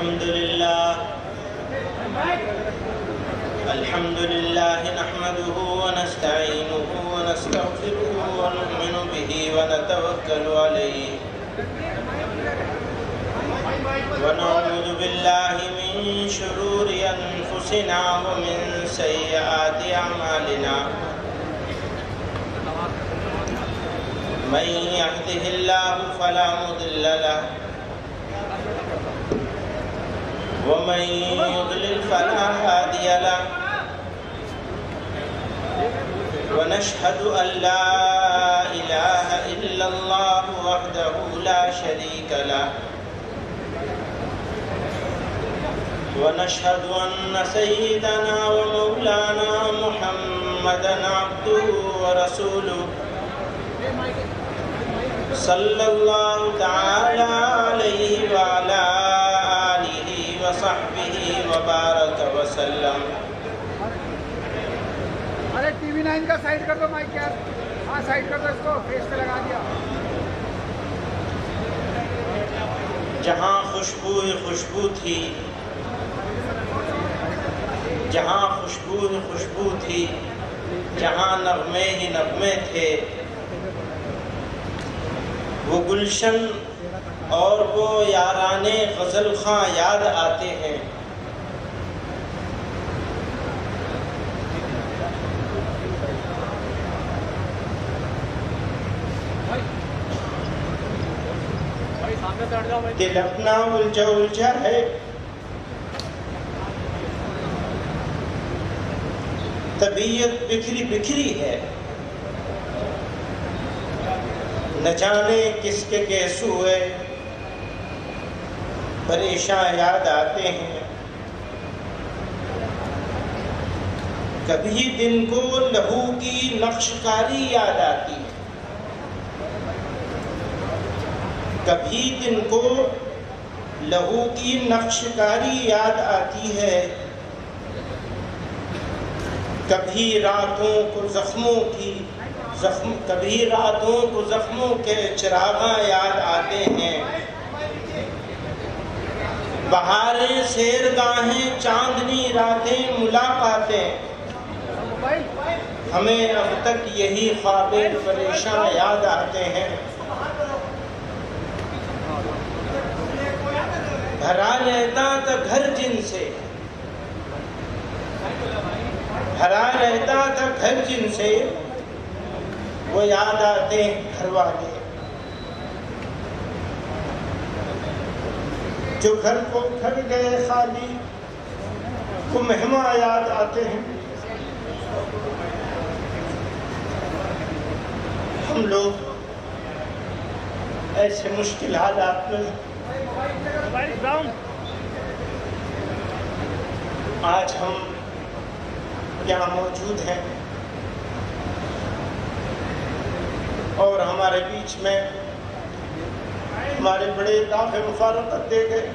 الحمد لله نحمده ونستعينه ونستغفره ونؤمن به ونتوكل عليه ونعوذ بالله من شرور أنفسنا ومن سيئات أعمالنا من يهده الله فلا مضل له ومن يضلل فلا هادي له ونشهد أن لا إله إلا الله وحده لا شريك له ونشهد أن سيدنا ومولانا محمدا عبده ورسوله صلى الله تعالى عليه وعلى آله وصحبه وبارك وسلم. ارے ٹی وی 9 کا سائڈ کر دو مائک یار. ہاں سائڈ کر دو اس کو فیس پہ لگا دیا. جہاں خوشبو ہی خوشبو تھی جہاں خوشبو ہی خوشبو تھی جہاں نغمے ہی نغمے تھے وہ گلشن اور وہ یاران غزل خاں یاد آتے ہیں. دل اپنا الجھا الجھا ہے طبیعت بکھری بکھری ہے نہ جانے کس کے کیس ہوئے پریشان یاد آتے ہیں. کبھی دن کو لہو کی نقش کاری یاد آتی ہے کبھی دن کو لہو کی نقش کاری یاد آتی ہے کبھی راتوں کو زخموں کے چراغاں یاد آتے ہیں. بہاریں سیرگاہیں چاندنی راتیں ملاقاتیں ہمیں اب تک یہی خواب پریشاں یاد آتے ہیں. بھرا رہتا تھا گھر جن سے وہ یاد آتے ہیں گھر والے جو گھر کو گھر گئے خالی کو مہمان یاد آتے ہیں. ہم لوگ ایسے مشکل حالات میں آج ہم یہاں موجود ہیں اور ہمارے بیچ میں ہمارے بڑے داغ مفارقت دے گئے.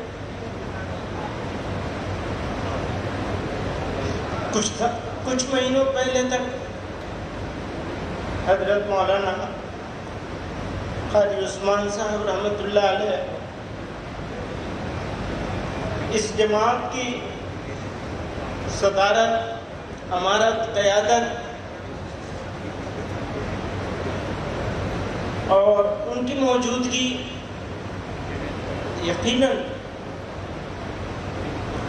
کچھ مہینوں پہلے تک حضرت مولانا قاری عثمان صاحب رحمۃ اللہ علیہ اس جماعت کی صدارت امارت قیادت اور ان کی موجودگی یقیناً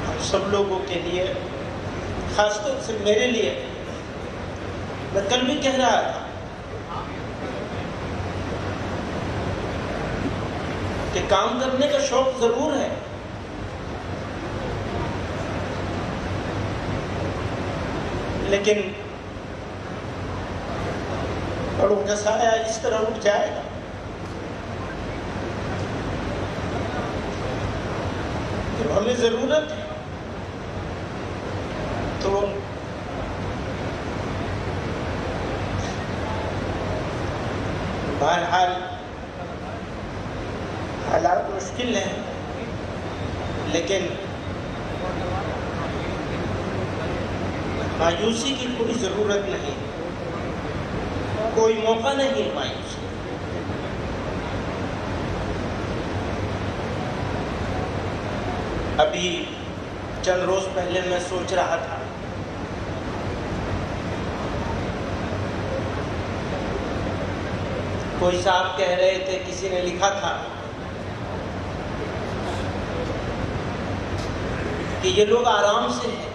ہم سب لوگوں کے لیے خاص طور سے میرے لیے میں کل بھی کہہ رہا تھا کہ کام کرنے کا شوق ضرور ہے لیکن بڑوں کا سایہ اس طرح اٹھ جائے گا جب ہمیں ضرورت ہے تو بہرحال حالات مشکل ہیں لیکن مایوسی کی کوئی ضرورت نہیں کوئی موقع نہیں مایوسی. ابھی چند روز پہلے میں سوچ رہا تھا کوئی صاحب کہہ رہے تھے، کسی نے لکھا تھا کہ یہ لوگ آرام سے ہیں،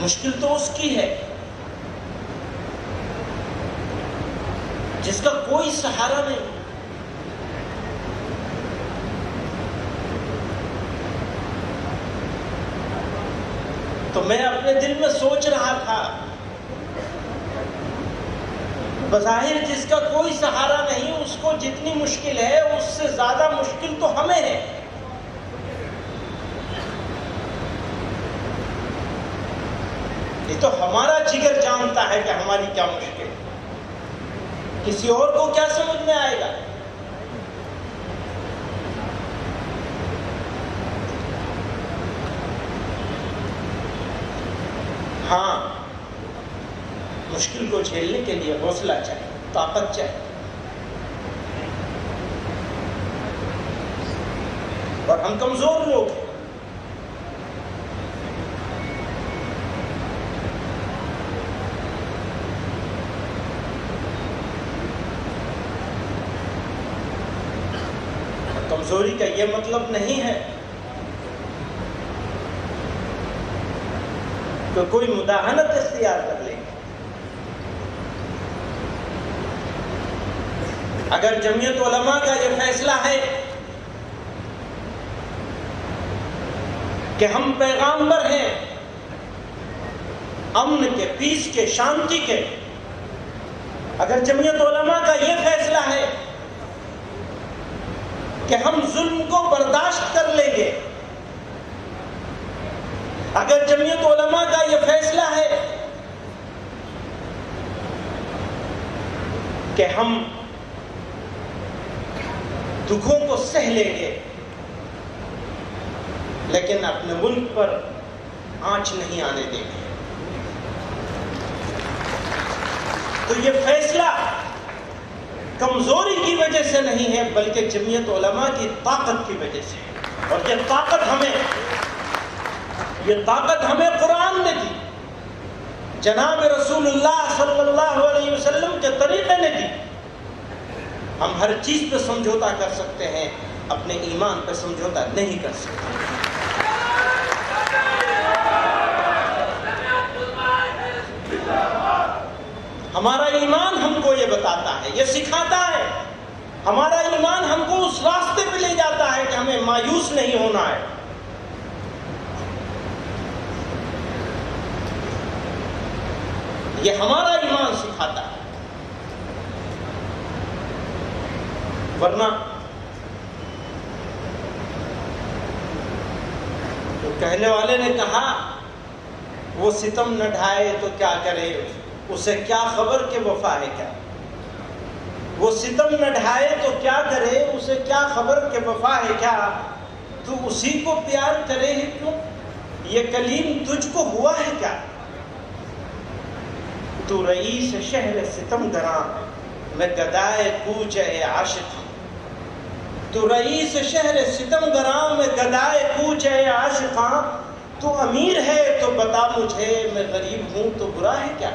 مشکل تو اس کی ہے جس کا کوئی سہارا نہیں۔ تو میں اپنے دل میں سوچ رہا تھا، بظاہر جس کا کوئی سہارا نہیں، اس کو جتنی مشکل ہے اس سے زیادہ مشکل تو ہمیں ہے۔ یہ تو ہمارا جگر جانتا ہے کہ ہماری کیا مشکل ہے، کسی اور کو کیا سمجھ میں آئے گا؟ ہاں، مشکل کو جھیلنے کے لیے حوصلہ چاہیے، طاقت چاہیے، اور ہم کمزور لوگ ہیں۔ کمزوری کا یہ مطلب نہیں ہے کہ کوئی مداہنت اختیار کر لے۔ اگر جمعیت علماء کا یہ فیصلہ ہے کہ ہم پیغامبر ہیں امن کے، پیس کے، شانتی کے، اگر جمعیت علماء کا یہ فیصلہ ہے کہ ہم ظلم کو برداشت کر لیں گے، اگر جمعیت علماء کا یہ فیصلہ ہے کہ ہم دکھوں کو سہ لیں گے لیکن اپنے ملک پر آنچ نہیں آنے دیں گے، تو یہ فیصلہ کمزوری کی وجہ سے نہیں ہے بلکہ جمعیت علماء کی طاقت کی وجہ سے ہے۔ اور یہ طاقت ہمیں قرآن نے دی، جناب رسول اللہ صلی اللہ علیہ وسلم کے طریقے نے دی۔ ہم ہر چیز پہ سمجھوتا کر سکتے ہیں، اپنے ایمان پہ سمجھوتا نہیں کر سکتے۔ ہمارا ایمان ہم کو یہ بتاتا ہے، یہ سکھاتا ہے، ہمارا ایمان ہم کو اس راستے پہ لے جاتا ہے کہ ہمیں مایوس نہیں ہونا ہے۔ یہ ہمارا ایمان سکھاتا ہے، ورنہ تو کہنے والے نے کہا وہ ستم نہ ڈھائے تو کیا کرے، اسے کیا خبر کہ وفا ہے کیا۔ وہ ستم نہ ڈھائے تو کیا کرے، اسے کیا خبر کہ وفا ہے کیا۔ تو اسی کو پیار کرے ہی کیوں، یہ کلیم تجھ کو ہوا ہے کیا۔ تو رئیس شہر ستم گراں، میں گدائے کوچ عاشق ہوں۔ تو رئیس شہر ستم گراں، میں گدائے کوچ عاشقاں۔ تو امیر ہے تو بتا مجھے، میں غریب ہوں تو برا ہے کیا۔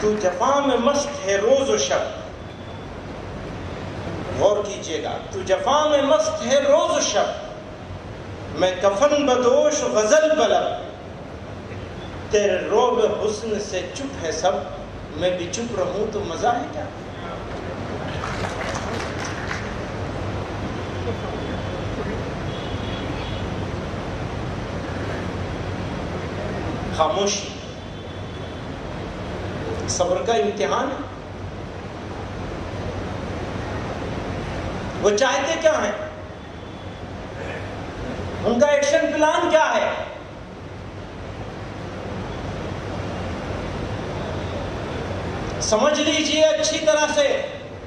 تو جفا میں مست ہے روز و شب، غور کیجئے گا، تو جفا میں مست ہے روز و شب، میں کفن بدوش غزل بلب۔ تیرے روب حسن سے چپ ہے سب، میں بھی چپ رہوں تو مزہ ہے کیا۔ خاموشی صبر کا امتحان ہے۔ وہ چاہتے کیا ہیں، ان کا ایکشن پلان کیا ہے۔ سمجھ لیجئے اچھی طرح سے،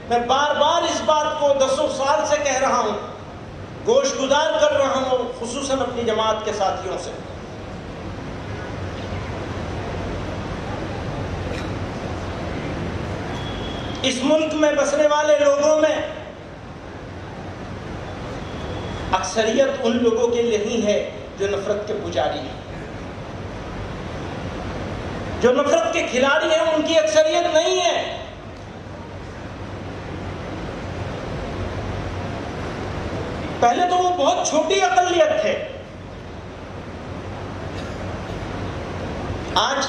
میں بار بار اس بات کو دسوں سال سے کہہ رہا ہوں، گوش گزار کر رہا ہوں، خصوصاً اپنی جماعت کے ساتھیوں سے۔ اس ملک میں بسنے والے لوگوں میں اکثریت ان لوگوں کے لیے ہی ہے جو نفرت کے پجاری ہیں، جو نفرت کے کھلاڑی ہیں، ان کی اکثریت نہیں ہے۔ پہلے تو وہ بہت چھوٹی اقلیت تھے، آج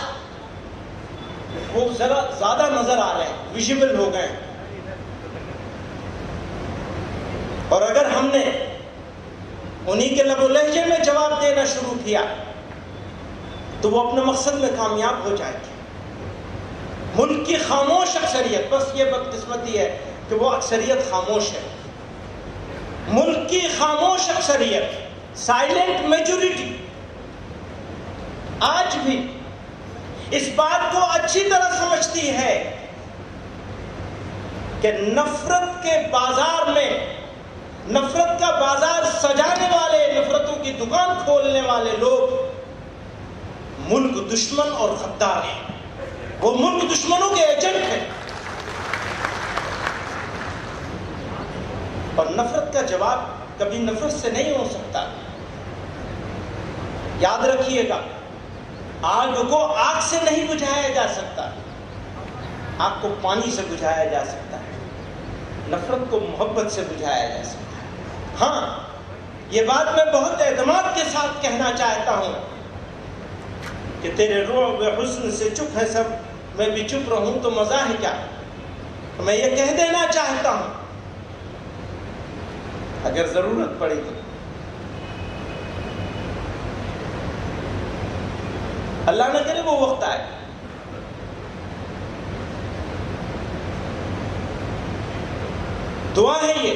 وہ ذرا زیادہ نظر آ رہے ہیں، ویژیبل ہو گئے ہیں۔ اور اگر ہم نے انہی کے لب و لہجے میں جواب دینا شروع کیا تو وہ اپنے مقصد میں کامیاب ہو جائے گی۔ ملک کی خاموش اکثریت، بس یہ بدقسمتی ہے کہ وہ اکثریت خاموش ہے، ملک کی خاموش اکثریت، سائلنٹ میجورٹی، آج بھی اس بات کو اچھی طرح سمجھتی ہے کہ نفرت کے بازار میں، نفرت کا بازار سجانے والے، نفرتوں کی دکان کھولنے والے لوگ ملک دشمن اور غدار ہیں، وہ ملک دشمنوں کے ایجنٹ ہیں۔ اور نفرت کا جواب کبھی نفرت سے نہیں ہو سکتا۔ یاد رکھیے گا، آگ کو آگ سے نہیں بجھایا جا سکتا، آگ کو پانی سے بجھایا جا سکتا ہے، نفرت کو محبت سے بجھایا جا سکتا ہے۔ ہاں، یہ بات میں بہت اعتماد کے ساتھ کہنا چاہتا ہوں کہ تیرے رعب حسن سے چپ ہے سب، میں بھی چپ رہوں تو مزہ ہے کیا۔ میں یہ کہہ دینا چاہتا ہوں، اگر ضرورت پڑے تو اللہ نہ کرے وہ وقت آئے دعا ہے یہ،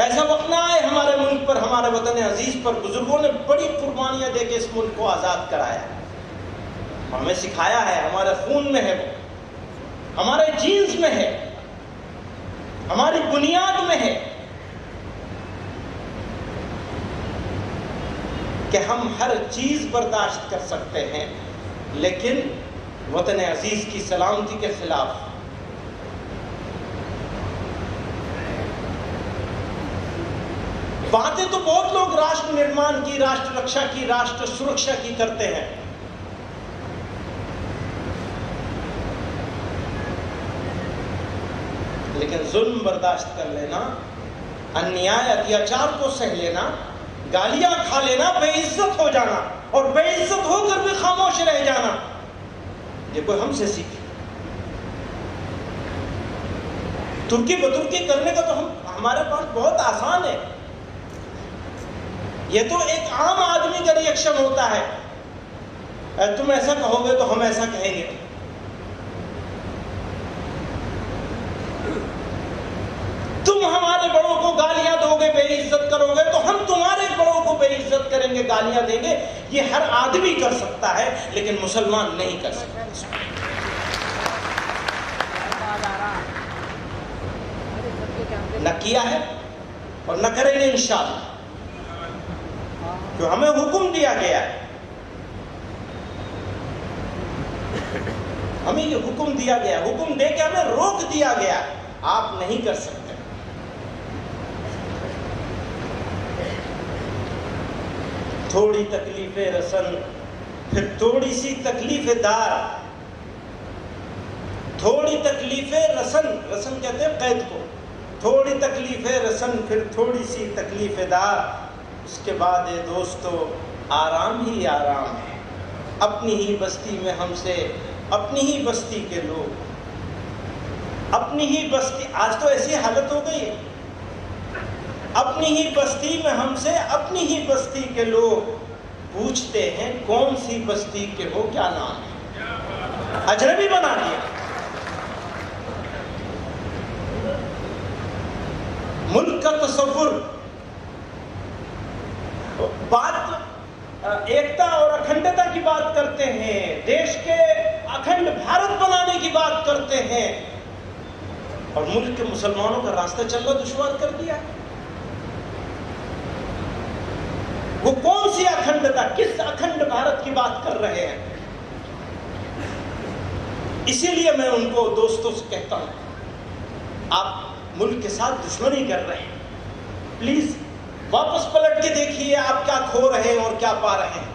ایسا وقت نہ آئے ہمارے ملک پر، ہمارے وطن عزیز پر۔ بزرگوں نے بڑی قربانیاں دے کے اس ملک کو آزاد کرایا، ہمیں سکھایا ہے، ہمارے خون میں ہے، وہ ہمارے جینز میں ہے، ہماری بنیاد میں ہے کہ ہم ہر چیز برداشت کر سکتے ہیں، لیکن وطن عزیز کی سلامتی کے خلاف۔ باتیں تو بہت لوگ راشٹر نرمان کی، راشٹر رکشا کی، راشٹر سرکشا کی کرتے ہیں، لیکن ظلم برداشت کر لینا، انیائے اتیاچار کو سہ لینا، گالیاں کھا لینا، بے عزت ہو جانا اور بے عزت ہو کر بھی خاموش رہ جانا، یہ کوئی ہم سے سیکھے۔ ترکی بترکی کرنے کا تو ہمارے پاس بہت آسان ہے، یہ تو ایک عام آدمی کا ریئیکشن ہوتا ہے، تم ایسا کہو گے تو ہم ایسا کہیں گے۔ تم ہمارے بڑوں کو گالیاں دو گے، بے عزت کرو گے تو ہم تمہارے بڑوں کو بے عزت کریں گے، گالیاں دیں گے۔ یہ ہر آدمی کر سکتا ہے، لیکن مسلمان نہیں کر سکتا۔ نہ کیا ہے اور نہ کریں گے انشاءاللہ، جو ہمیں حکم دیا گیا ہے، ہمیں یہ حکم دیا گیا، حکم دے کے ہمیں روک دیا گیا، آپ نہیں کر سکتے۔ تھوڑی تکلیف رسن، پھر تھوڑی سی تکلیف دار، تھوڑی تکلیف رسن، رسن کہتے ہیں قید کو، تھوڑی تکلیف رسن پھر تھوڑی سی تکلیف دار، اس کے بعد اے دوستو آرام ہی آرام ہے۔ اپنی ہی بستی میں ہم سے، اپنی ہی بستی کے لوگ، اپنی ہی بستی، آج تو ایسی حالت ہو گئی ہے، اپنی ہی بستی میں ہم سے، اپنی ہی بستی کے لوگ پوچھتے ہیں کون سی بستی کے ہو، کیا نام ہے، اجنبی بنا دیا۔ ملک کا تصور، بات ایکتا اور اکھنڈتا کی بات کرتے ہیں، دیش کے اکھنڈ بھارت بنانے کی بات کرتے ہیں، اور ملک کے مسلمانوں کا راستہ چلنا دشوار کر دیا۔ وہ کون سی اکھنڈتا، کس اکھنڈ بھارت کی بات کر رہے ہیں؟ اسی لیے میں ان کو دوستوں سے کہتا ہوں، آپ ملک کے ساتھ دشمنی کر رہے ہیں، پلیز واپس پلٹ کے دیکھیے آپ کیا کھو رہے ہیں اور کیا پا رہے ہیں.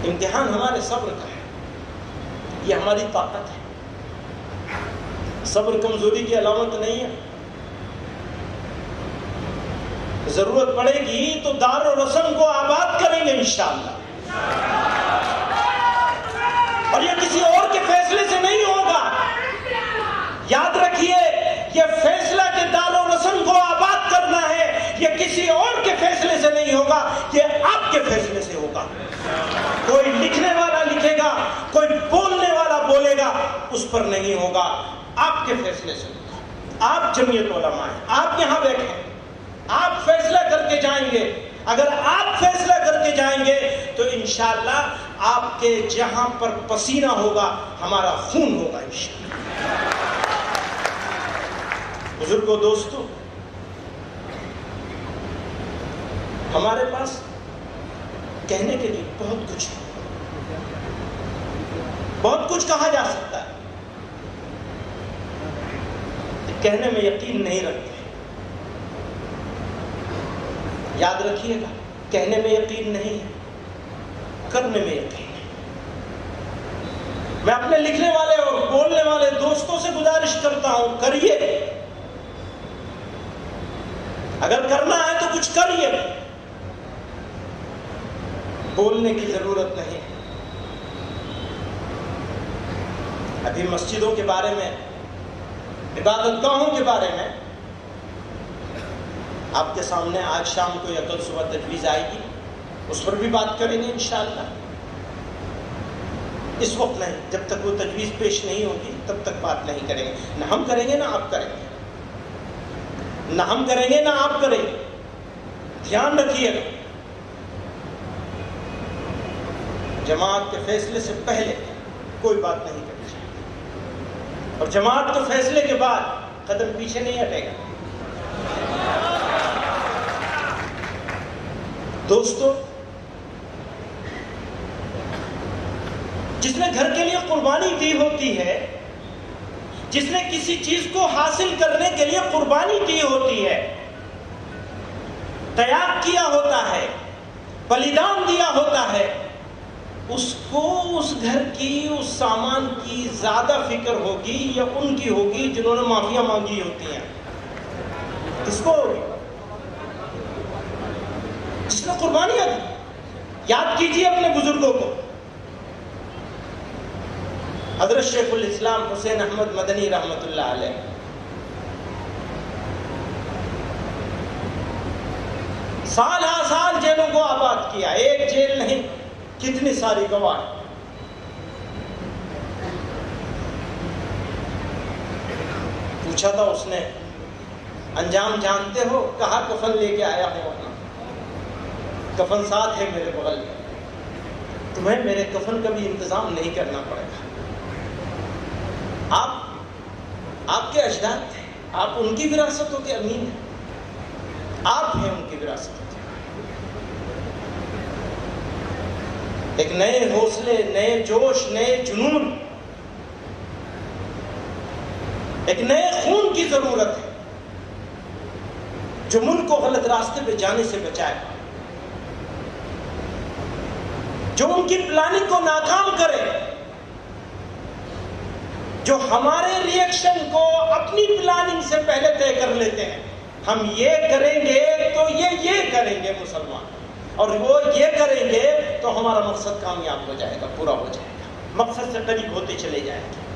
امتحان ہمارے صبر کا ہے، یہ ہماری طاقت ہے. صبر کمزوری کی علامت نہیں ہے. ضرورت پڑے گی تو دار و رسم کو آباد کریں گے انشاءاللہ، اور یہ کسی اور کے فیصلے سے نہیں ہوگا. یاد رکھیے، یہ فیصلہ کہ دار و رسم کو آباد کرنا ہے، یہ کسی اور کے فیصلے سے نہیں ہوگا، یہ آپ کے فیصلے سے ہوگا. کوئی لکھنے والا لکھے گا، کوئی بولنے والا بولے گا، اس پر نہیں ہوگا، آپ کے فیصلے سے ہوگا. آپ جمعیت علماء ہیں، آپ یہاں بیٹھے ہیں، آپ فیصلہ کر کے جائیں گے. اگر آپ فیصلہ کر کے جائیں گے تو انشاءاللہ آپ کے جہاں پر پسینہ ہوگا ہمارا خون ہوگا انشاءاللہ. بزرگوں، دوستو، ہمارے پاس کہنے کے لیے بہت کچھ ہے، بہت کچھ کہا جا سکتا ہے. کہنے میں یقین نہیں رکھتے. یاد رکھیے گا، کہنے میں یقین نہیں ہے، کرنے میں یقین ہے. میں اپنے لکھنے والے اور بولنے والے دوستوں سے گزارش کرتا ہوں، کریے. اگر کرنا ہے تو کچھ کریے، بولنے کی ضرورت نہیں. ابھی مسجدوں کے بارے میں، عبادت گاہوں کے بارے میں آپ کے سامنے آج شام کو یا کل صبح تجویز آئے گی، اس پر بھی بات کریں گے انشاءاللہ. اس وقت نہیں، جب تک وہ تجویز پیش نہیں ہوگی تب تک بات نہیں کریں گے. نہ ہم کریں گے نہ آپ کریں گے، نہ ہم کریں گے نہ آپ کریں گے. دھیان رکھیے گا، جماعت کے فیصلے سے پہلے کوئی بات نہیں کرنی چاہیے، اور جماعت کے فیصلے کے بعد قدم پیچھے نہیں ہٹے گا. دوستو، جس نے گھر کے لیے قربانی دی ہوتی ہے، جس نے کسی چیز کو حاصل کرنے کے لیے قربانی دی ہوتی ہے، تیاگ کیا ہوتا ہے، بلیدان دیا ہوتا ہے، اس کو اس گھر کی، اس سامان کی زیادہ فکر ہوگی یا ان کی ہوگی جنہوں نے معافیاں مانگی ہوتی ہیں؟ کس کو ہوگی؟ جس نے قربانیاں دی. یاد کیجیے اپنے بزرگوں کو. حضرت شیخ الاسلام حسین احمد مدنی رحمت اللہ علیہ، سال ہا سال جیلوں کو آباد کیا. ایک جیل نہیں، کتنی ساری گواہ. پوچھا تھا اس نے، انجام جانتے ہو؟ کہا کفن لے کے آیا ہوں اپنا، کفن ساتھ ہے میرے بغل میں، تمہیں میرے کفن کا بھی انتظام نہیں کرنا پڑے گا. آپ کے اجداد تھے، آپ ان کی وراثتوں کے امین ہیں، آپ ہیں ان کی وراثتوں کے. ایک نئے حوصلے، نئے جوش، نئے جنون، ایک نئے خون کی ضرورت ہے جو ملک کو غلط راستے پہ جانے سے بچائے، جو ان کی پلاننگ کو ناکام کرے، جو ہمارے ریئیکشن کو اپنی پلاننگ سے پہلے طے کر لیتے ہیں. ہم یہ کریں گے تو یہ کریں گے مسلمان، اور وہ یہ کریں گے تو ہمارا مقصد کامیاب ہو جائے گا، پورا ہو جائے گا، مقصد سے قریب ہوتے چلے جائیں گے.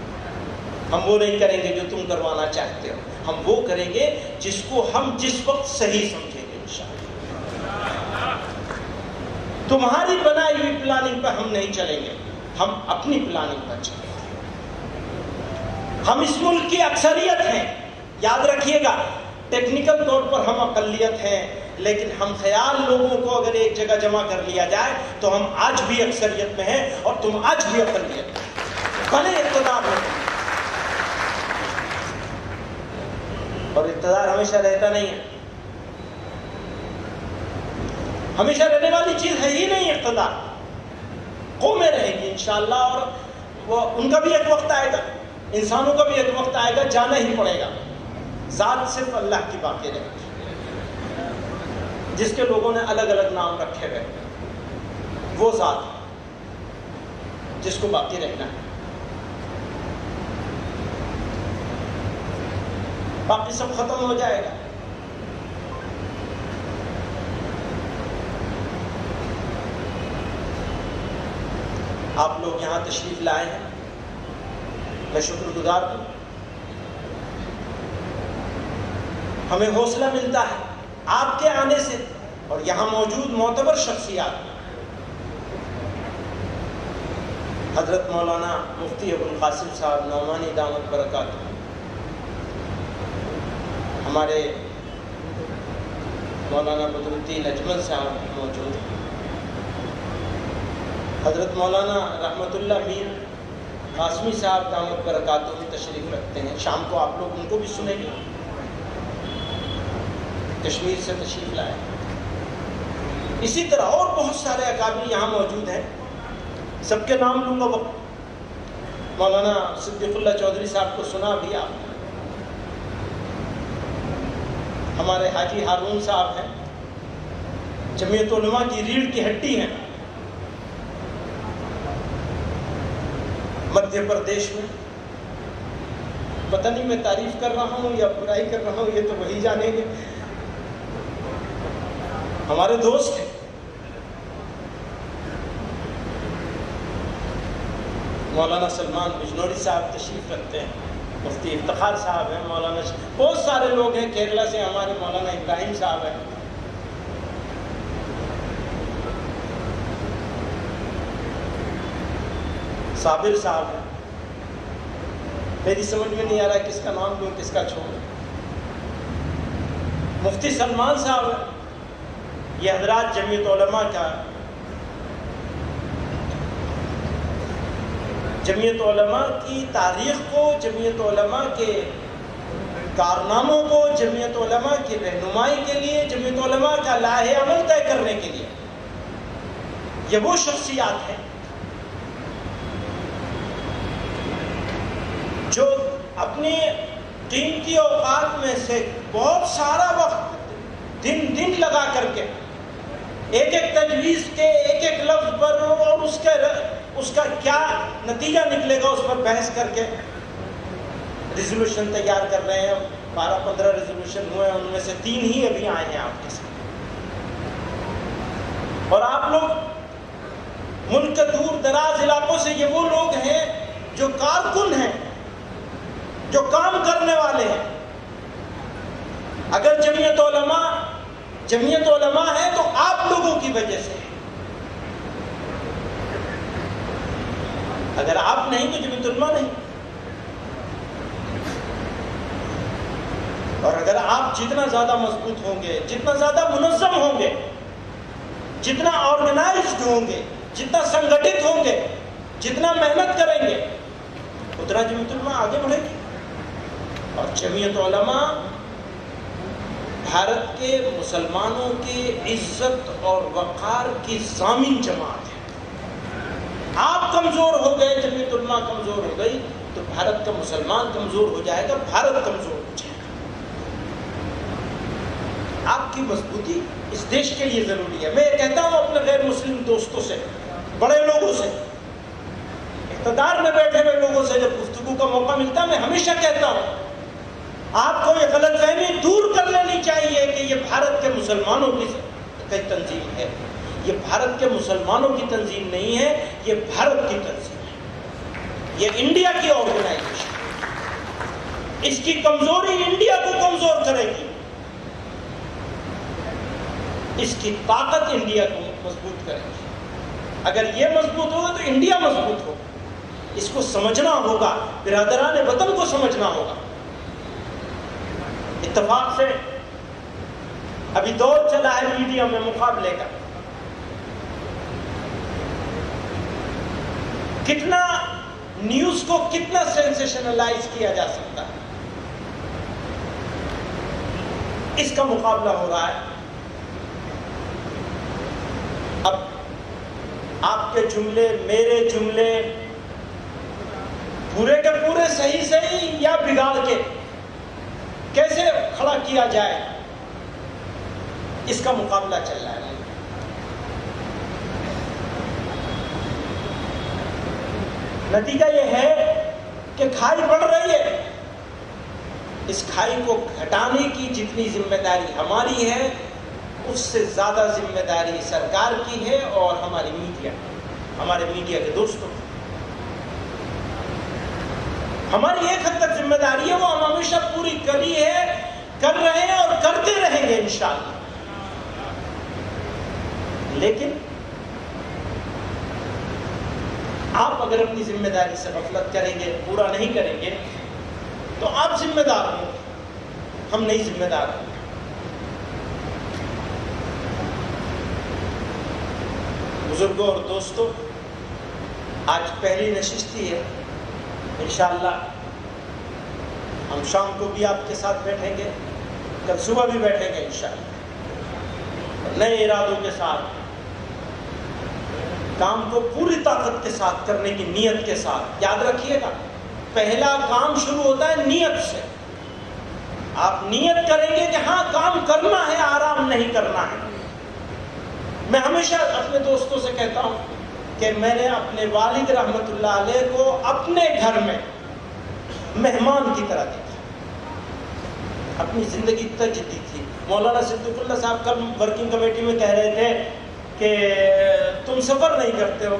ہم وہ نہیں کریں گے جو تم کروانا چاہتے ہو، ہم وہ کریں گے جس کو ہم جس وقت صحیح سمجھیں گے انشاءاللہ. تمہاری بنائی ہوئی پلاننگ پر ہم نہیں چلیں گے، ہم اپنی پلاننگ پر چلیں گے. ہم اس ملک کی اکثریت ہیں، یاد رکھیے گا. ٹیکنیکل طور پر ہم اقلیت ہیں، لیکن ہم خیال لوگوں کو اگر ایک جگہ جمع کر لیا جائے تو ہم آج بھی اکثریت میں ہیں اور تم آج بھی اقلیت میں، بھلے اقتدار میں. اور اقتدار ہمیشہ رہتا نہیں ہے، ہمیشہ رہنے والی چیز ہے ہی نہیں اقتدار. قومیں رہیں گی انشاءاللہ، اور وہ ان کا بھی ایک وقت آئے گا. انسانوں کا بھی ایک وقت آئے گا جانا ہی پڑے گا، ذات صرف اللہ کی باقی رہے گی، جس کے لوگوں نے الگ الگ نام رکھے ہوئے، وہ ذات جس کو باقی رہنا ہے، باقی سب ختم ہو جائے گا۔ آپ لوگ یہاں تشریف لائے ہیں، میں شکر گزار ہوں، ہمیں حوصلہ ملتا ہے آپ کے آنے سے، اور یہاں موجود معتبر شخصیات حضرت مولانا مفتی ابو القاسم صاحب نعمانی دامت برکاتہ، ہمارے مولانا بدر الدین اجمل صاحب موجود ہیں، حضرت مولانا رحمت اللہ میر قاسمی صاحب دامت برکاتہ میں تشریف رکھتے ہیں، شام کو آپ لوگ ان کو بھی سنیں گے، کشمیر سے تشریف لائے۔ اسی طرح اور بہت سارے اکابر یہاں موجود ہیں، سب کے نام لوں گا وقت، مولانا صدیق اللہ چودھری صاحب کو سنا بھی آپ نے، ہمارے حاجی ہارون صاحب ہیں، جمعیت علماء کی ریڑھ کی ہڈی ہیں مدھیہ پردیش میں، پتہ نہیں میں تعریف کر رہا ہوں یا برائی کر رہا ہوں، یہ تو وہی جانیں گے، ہمارے دوست ہیں۔ مولانا سلمان بجنوری صاحب تشریف رکھتے ہیں، مفتی افتخار صاحب ہیں، مولانا بہت سارے لوگ ہیں، کیرلا سے ہمارے مولانا ابراہیم صاحب ہیں، صابر صاحب ہیں، میری سمجھ میں نہیں آ رہا ہے کس کا نام لوں کس کا چھوڑوں، مفتی سلمان صاحب ہیں، یہ حضرات جمعیت علماء کا، جمعیت علماء کی تاریخ کو، جمعیت علماء کے کارناموں کو، جمعیت علماء کی رہنمائی کے لیے، جمعیت علماء کا لاہ عمل طے کرنے کے لیے، یہ وہ شخصیات ہیں جو اپنی قیمتی اوقات میں سے بہت سارا وقت دن لگا کر کے ایک ایک تجویز کے ایک ایک لفظ پر اور اس کا کیا نتیجہ نکلے گا اس پر بحث کر کے ریزولوشن تیار کر رہے ہیں۔ 12-15 ریزولوشن ہوئے ہیں، ان میں سے 3 ہی ابھی آئے ہیں آپ کے ساتھ، اور آپ لوگ ملک کے دور دراز علاقوں سے، یہ وہ لوگ ہیں جو کارکن ہیں، جو کام کرنے والے ہیں۔ اگر جمعیت علماء ہے تو آپ لوگوں کی وجہ سے، اگر آپ نہیں تو جمعیت علماء نہیں، اور اگر آپ جتنا زیادہ مضبوط ہوں گے، جتنا زیادہ منظم ہوں گے، جتنا آرگنائزڈ ہوں گے، جتنا سنگٹھت ہوں گے، جتنا محنت کریں گے، اتنا جمعیت علماء آگے بڑھے گی۔ اور جمعیت علماء بھارت کے مسلمانوں کی عزت اور وقار کی ضامن جماعت ہے۔ آپ کمزور ہو گئے، جمعیت علماء کمزور ہو گئی تو بھارت کا مسلمان کمزور ہو جائے گا، بھارت کمزور ہو جائے گا۔ آپ کی مضبوطی اس دیش کے لیے ضروری ہے۔ میں یہ کہتا ہوں اپنے غیر مسلم دوستوں سے، بڑے لوگوں سے، اقتدار میں بیٹھے ہوئے لوگوں سے جب گفتگو کا موقع ملتا ہے، میں ہمیشہ کہتا ہوں آپ کو یہ غلط فہمی دور کر لینی چاہیے کہ یہ بھارت کے مسلمانوں کی تنظیم ہے۔ یہ بھارت کے مسلمانوں کی تنظیم نہیں ہے، یہ بھارت کی تنظیم ہے، یہ انڈیا کی آرگنائزیشن ہے۔ اس کی کمزوری انڈیا کو کمزور کرے گی، اس کی طاقت انڈیا کو مضبوط کرے گی۔ اگر یہ مضبوط ہوگا تو انڈیا مضبوط ہوگا۔ اس کو سمجھنا ہوگا، برادران وطن کو سمجھنا ہوگا۔ اتفاق سے ابھی دور چلا ہے میڈیا میں مقابلے کا، کتنا نیوز کو کتنا سینسیشنلائز کیا جا سکتا ہے، اس کا مقابلہ ہو رہا ہے۔ اب آپ کے جملے، میرے جملے، پورے کے پورے انہیں صحیح یا بگاڑ کے کیسے کھڑا کیا جائے، اس کا مقابلہ چل رہا ہے۔ نتیجہ یہ ہے کہ کھائی بڑھ رہی ہے، اس کھائی کو گھٹانے کی جتنی ذمہ داری ہماری ہے اس سے زیادہ ذمہ داری سرکار کی ہے اور ہمارے میڈیا کے دوستوں کی۔ ہماری ایک حد تک ذمہ داری ہے، وہ ہم ہمیشہ پوری کری ہے، کر رہے ہیں اور کرتے رہیں گے انشاءاللہ۔ لیکن آپ اگر اپنی ذمہ داری سے غفلت کریں گے، پورا نہیں کریں گے، تو آپ ذمہ دار ہوں، ہم نہیں ذمہ دار ہوں۔ بزرگوں اور دوستوں، آج پہلی نشست ہی ہے، انشاءاللہ ہم شام کو بھی آپ کے ساتھ بیٹھیں گے، کل صبح بھی بیٹھیں گے انشاءاللہ، نئے ارادوں کے ساتھ، کام کو پوری طاقت کے ساتھ کرنے کی نیت کے ساتھ۔ یاد رکھیے گا، پہلا کام شروع ہوتا ہے نیت سے۔ آپ نیت کریں گے کہ ہاں کام کرنا ہے، آرام نہیں کرنا ہے۔ میں ہمیشہ اپنے دوستوں سے کہتا ہوں کہ میں نے اپنے والد رحمت اللہ علیہ کو اپنے گھر میں مہمان کی طرح دیکھا، اپنی زندگی تجدید تھی۔ مولانا صدیق اللہ صاحب کل ورکنگ کمیٹی میں کہہ رہے تھے کہ تم سفر نہیں کرتے ہو۔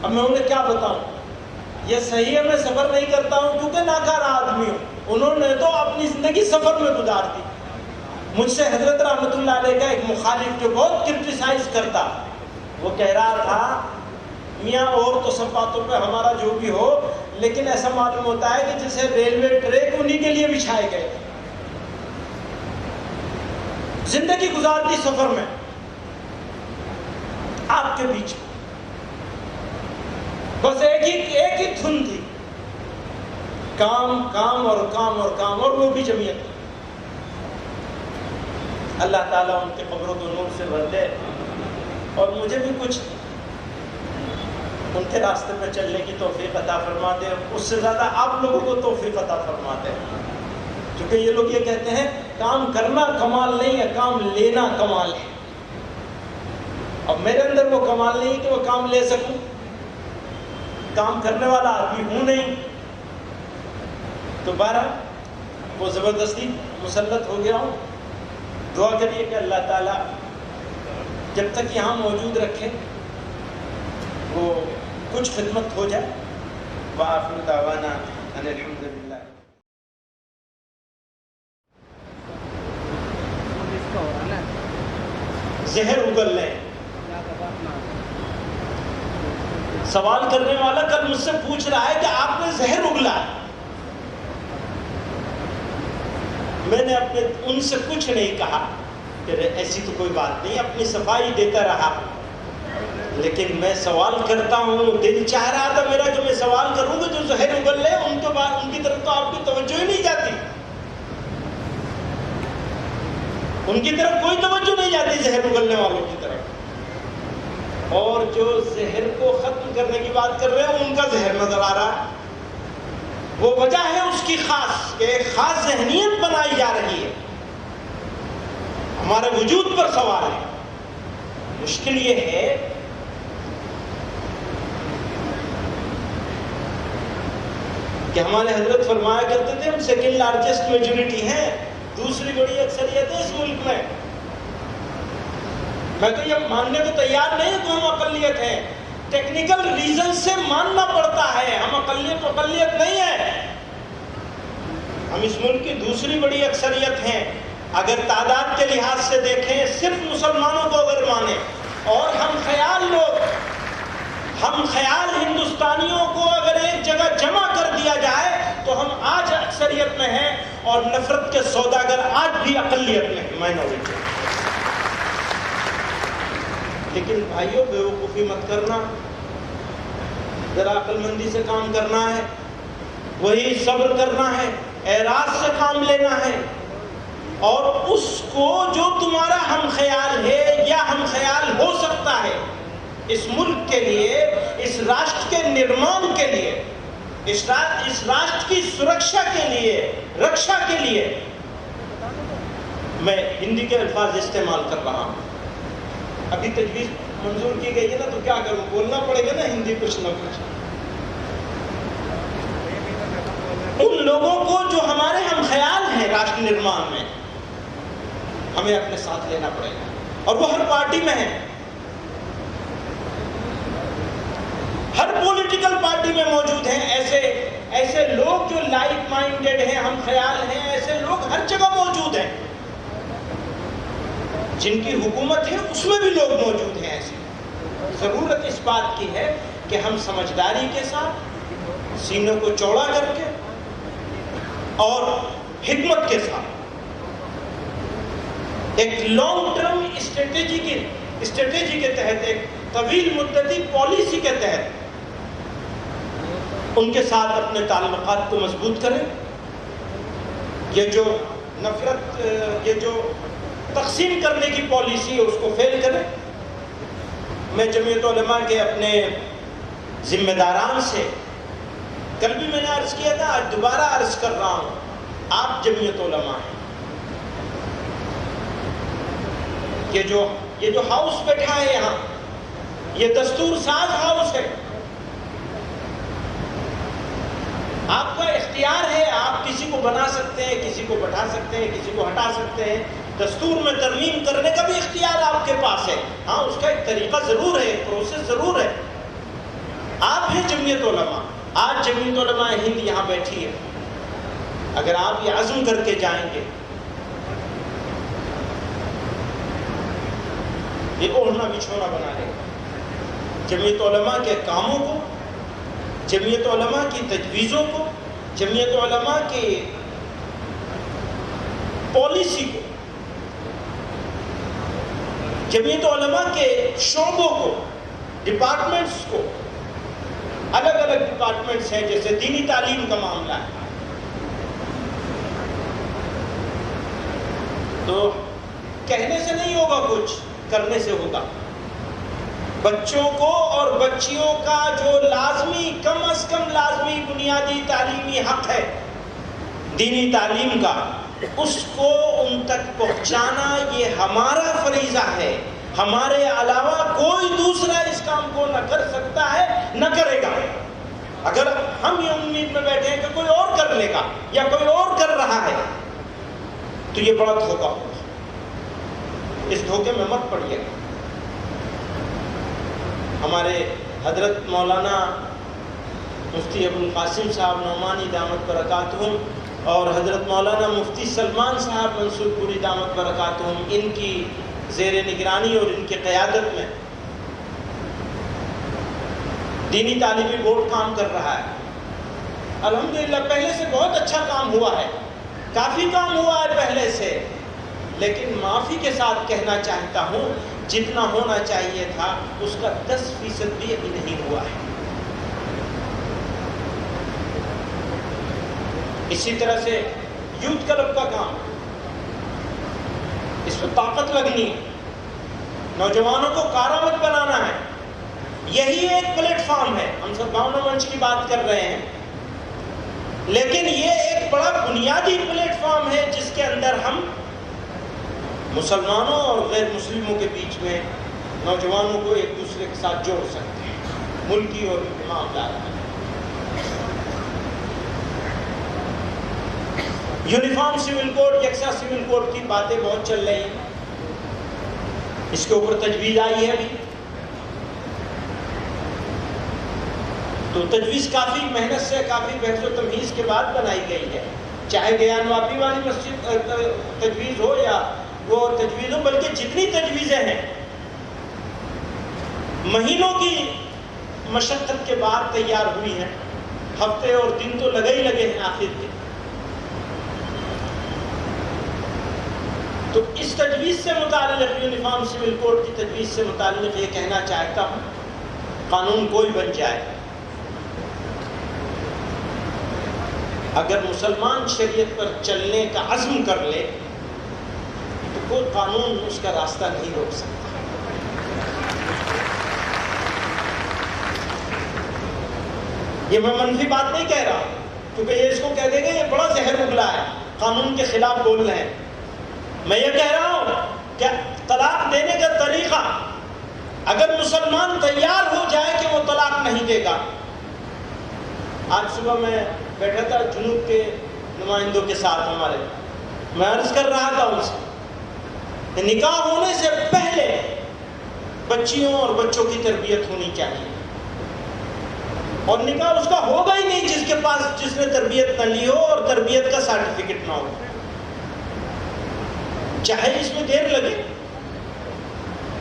اب میں انہیں کیا بتاؤں، یہ صحیح ہے میں سفر نہیں کرتا ہوں کیونکہ ناکارہ آدمی ہوں، انہوں نے تو اپنی زندگی سفر میں گزار دی۔ مجھ سے حضرت رحمت اللہ علیہ کا ایک مخالف جو بہت کرٹیسائز کرتا، وہ کہہ رہا تھا میاں اور تو سب باتوں پہ ہمارا جو بھی ہو، لیکن ایسا معلوم ہوتا ہے کہ جیسے ریلوے ٹریک انہی کے لیے بچھائے گئے، زندگی گزار دی سفر میں آپ کے بیچ، بس ایک ہی دھن تھی، کام کام اور کام اور کام، اور وہ بھی جمعیت۔ اللہ تعالیٰ ان کے قبروں کو نور سے بھر دے اور مجھے بھی کچھ ان کے راستے پہ چلنے کی توفیق عطا فرما دے، اس سے زیادہ آپ لوگوں کو توفیق عطا فرما دے، کیونکہ یہ لوگ یہ کہتے ہیں کام کرنا کمال نہیں ہے، کام لینا کمال ہے۔ اب میرے اندر وہ کمال نہیں کہ وہ کام لے سکوں، کام کرنے والا آدمی ہوں نہیں، تو بہرحال وہ زبردستی مسلط ہو گیا ہوں۔ دعا کریے کہ اللہ تعالیٰ جب تک یہاں موجود رکھے وہ کچھ خدمت ہو جائے۔ وآخر دعوانا ان الحمدللہ۔ زہر اگل لیں۔ سوال کرنے والا کل مجھ سے پوچھ رہا ہے کہ آپ نے زہر اگلا ہے۔ میں نے ان سے کچھ نہیں کہا کہ ایسی تو کوئی بات نہیں، اپنی صفائی دیتا رہا، لیکن میں سوال کرتا ہوں، دل چاہ رہا تھا میرا کہ میں سوال کروں گا جو زہر اگل لے ان کی طرف تو آپ کی توجہ ہی نہیں جاتی، ان کی طرف کوئی توجہ نہیں جاتی زہر اگلنے والوں کی طرف، اور جو زہر کو ختم کرنے کی بات کر رہے ہیں ان کا زہر نظر آ رہا ہے۔ وہ وجہ ہے اس کی خاص، کہ ایک خاص ذہنیت بنائی جا رہی ہے، ہمارے وجود پر سوال ہے۔ مشکل یہ ہے کہ ہمارے حضرت فرمایا کرتے تھے ہم سیکنڈ لارجسٹ میجورٹی ہیں، دوسری بڑی اکثریت ہے اس ملک میں۔ میں تو یہ ماننے کو تیار نہیں کہ ہم اقلیت ہیں، ٹیکنیکل ریزن سے ماننا پڑتا ہے، ہم اقلیت نہیں ہے، ہم اس ملک کی دوسری بڑی اکثریت ہیں۔ اگر تعداد کے لحاظ سے دیکھیں، صرف مسلمانوں کو اگر مانیں، اور ہم خیال ہندوستانیوں کو اگر ایک جگہ جمع کر دیا جائے تو ہم آج اکثریت میں ہیں، اور نفرت کے سوداگر آج بھی اقلیت میں ہیں، مائنورٹی۔ لیکن بھائیوں بیوقوفی مت کرنا، ذرا عقل مندی سے کام کرنا ہے، وہی صبر کرنا ہے، اعراض سے کام لینا ہے، اور اس کو جو تمہارا ہم خیال ہے یا ہم خیال ہو سکتا ہے اس ملک کے لیے، اس راشٹر کے نرمان کے لیے، اس راشٹر کی سرکشا کے لیے، رکشا کے لیے میں ہندی کے الفاظ استعمال کر رہا ہوں. ابھی تجویز منظور کی گئی ہے نا، تو کیا کروں، بولنا پڑے گا نا ہندی کچھ نہ کچھ. ان لوگوں کو جو ہمارے ہم خیال ہیں راشٹر نرمان میں، ہمیں اپنے ساتھ لینا پڑے گا. اور وہ ہر پارٹی میں ہے، ہر پولیٹیکل پارٹی میں موجود ہیں. ایسے لوگ جو لائک مائنڈڈ ہیں، ہم خیال ہیں، ایسے لوگ ہر جگہ موجود ہیں. جن کی حکومت ہے اس میں بھی لوگ موجود ہیں ایسے. ضرورت اس بات کی ہے کہ ہم سمجھداری کے ساتھ، سینوں کو چوڑا کر کے اور حکمت کے ساتھ ایک لانگ ٹرم اسٹریٹجی کے تحت، ایک طویل مدتی پالیسی کے تحت ان کے ساتھ اپنے تعلقات کو مضبوط کریں. یہ جو نفرت، یہ جو تقسیم کرنے کی پالیسی ہے، اس کو فیل کریں. میں جمعیت علماء کے اپنے ذمہ داران سے کل بھی میں نے عرض کیا تھا، آج دوبارہ عرض کر رہا ہوں، آپ جمعیت علماء ہیں. یہ جو ہاؤس بیٹھا ہے یہاں، یہ دستور ساز ہاؤس ہے. آپ کا اختیار ہے، آپ کسی کو بنا سکتے ہیں، کسی کو بٹھا سکتے ہیں، کسی کو ہٹا سکتے ہیں. دستور میں ترمیم کرنے کا بھی اختیار آپ کے پاس ہے. ہاں، اس کا ایک طریقہ ضرور ہے، ایک پروسیس ضرور ہے. آپ ہیں جمعیت علماء. آج جمعیت علماء ہند یہاں بیٹھی ہے. اگر آپ یہ عزم کر کے جائیں گے، یہ اوڑھنا بچھونا بنا لے گا. جمعیت علماء کے کاموں کو، جمعیت علماء کی تجویزوں کو، جمعیت علماء کی پالیسی کو، جمعیت علماء کے شعبوں کو، ڈپارٹمنٹس کو، الگ الگ ڈپارٹمنٹس ہیں. جیسے دینی تعلیم کا معاملہ ہے، تو کہنے سے نہیں ہوگا، کچھ کرنے سے ہوگا. بچوں کو اور بچیوں کا جو لازمی، کم از کم لازمی بنیادی تعلیمی حق ہے دینی تعلیم کا، اس کو ان تک پہنچانا یہ ہمارا فریضہ ہے. ہمارے علاوہ کوئی دوسرا اس کام کو نہ کر سکتا ہے، نہ کرے گا. اگر ہم یہ امید میں بیٹھے ہیں کہ کوئی اور کر لے گا یا کوئی اور کر رہا ہے، تو یہ بڑا دھوکہ ہوگا. اس دھوکے میں مت پڑیے. ہمارے حضرت مولانا مفتی ابو القاسم صاحب نعمانی دامت برکاتہم اور حضرت مولانا مفتی سلمان صاحب منصور پوری دامت برکاتہم، ان کی زیر نگرانی اور ان کی قیادت میں دینی تعلیمی بورڈ کام کر رہا ہے. الحمدللہ پہلے سے بہت اچھا کام ہوا ہے، کافی کام ہوا ہے پہلے سے. لیکن معافی کے ساتھ کہنا چاہتا ہوں، جتنا ہونا چاہیے تھا اس کا 10% بھی ابھی نہیں ہوا ہے. اسی طرح سے یوتھ کلب کا کام، اس پہ طاقت لگنی ہے، نوجوانوں کو کارآمد بنانا ہے. یہی ایک پلیٹ فارم ہے. ہم سب بھاونا منچ کی بات کر رہے ہیں، لیکن یہ ایک بڑا بنیادی پلیٹ فارم ہے جس کے اندر ہم مسلمانوں اور غیر مسلموں کے بیچ میں نوجوانوں کو ایک دوسرے کے ساتھ جوڑ سکتے ہیں ملکی اور معاملات میں. یونیفارم سول کوڈ، یکساں سول کوڈ کی باتیں بہت چل رہی ہیں. اس کے اوپر تجویز آئی ہے ابھی، تو تجویز کافی محنت سے، کافی بحث و تمہیز کے بعد بنائی گئی ہے. چاہے گیان واپی والی مسجد تجویز ہو یا وہ تجویز ہو، بلکہ جتنی تجویزیں ہیں مہینوں کی مشقت کے بعد تیار ہوئی ہیں. ہفتے اور دن تو لگے ہی لگے ہیں آخر کے. تو اس تجویز سے متعلق، یونیفارم سول کوڈ کی تجویز سے متعلق یہ کہنا چاہتا ہوں، قانون کوئی بن جائے، اگر مسلمان شریعت پر چلنے کا عزم کر لے تو کوئی قانون اس کا راستہ نہیں روک سکتا. یہ میں منفی بات نہیں کہہ رہا، کیونکہ یہ اس کو کہہ دے گا یہ بڑا زہر اگلا ہے، قانون کے خلاف بول رہے ہیں۔ میں یہ کہہ رہا ہوں کہ طلاق دینے کا طریقہ، اگر مسلمان تیار ہو جائے کہ وہ طلاق نہیں دے گا۔ آج صبح میں بیٹھا تھا جنوب کے نمائندوں کے ساتھ ہمارے، میں عرض کر رہا تھا ان سے کہ نکاح ہونے سے پہلے بچیوں اور بچوں کی تربیت ہونی چاہیے، اور نکاح اس کا ہوگا ہی نہیں جس کے پاس جس نے تربیت نہ لی ہو اور تربیت کا سرٹیفکیٹ نہ ہو، چاہے اس میں دیر لگے۔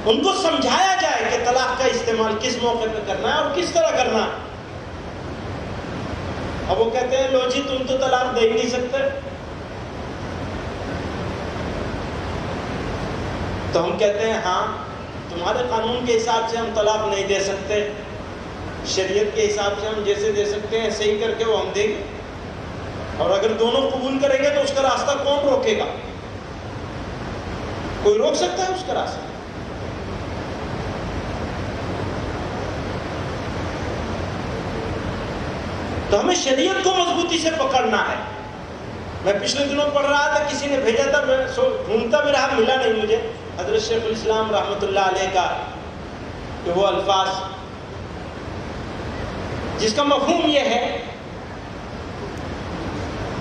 ان کو سمجھایا جائے کہ طلاق کا استعمال کس موقع پہ کرنا ہے اور کس طرح کرنا ہے۔ اب وہ کہتے ہیں لو جی تم تو طلاق دے ہی نہیں سکتے، تو ہم کہتے ہیں ہاں تمہارے قانون کے حساب سے ہم طلاق نہیں دے سکتے، شریعت کے حساب سے ہم جیسے دے سکتے ہیں صحیح کر کے وہ ہم دیں گے، اور اگر دونوں قبول کریں گے تو اس کا راستہ کون روکے گا؟ کوئی روک سکتا ہے اس کا راستہ؟ تو ہمیں شریعت کو مضبوطی سے پکڑنا ہے۔ میں پچھلے دنوں پڑھ رہا تھا، کسی نے بھیجا تھا، میں ڈھونڈتا بھی رہا، ملا نہیں مجھے، حضرت شیخ الاسلام رحمۃ اللہ علیہ کا کہ وہ الفاظ جس کا مفہوم یہ ہے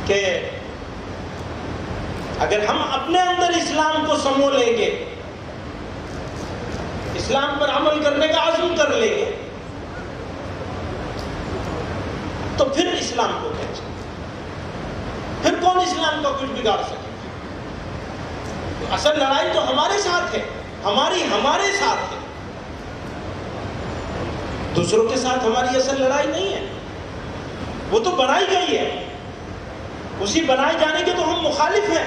کہ اگر ہم اپنے اندر اسلام کو سمو لیں گے، اسلام پر عمل کرنے کا عزم کر لیں گے، تو پھر اسلام کو کہتے ہیں، پھر کون اسلام کا کچھ بگاڑ سکے؟ اصل لڑائی تو ہمارے ساتھ ہے، ہمارے ساتھ ہے، دوسروں کے ساتھ ہماری اصل لڑائی نہیں ہے، وہ تو بنائی گئی ہے، اسی بنائے جانے کے تو ہم مخالف ہیں۔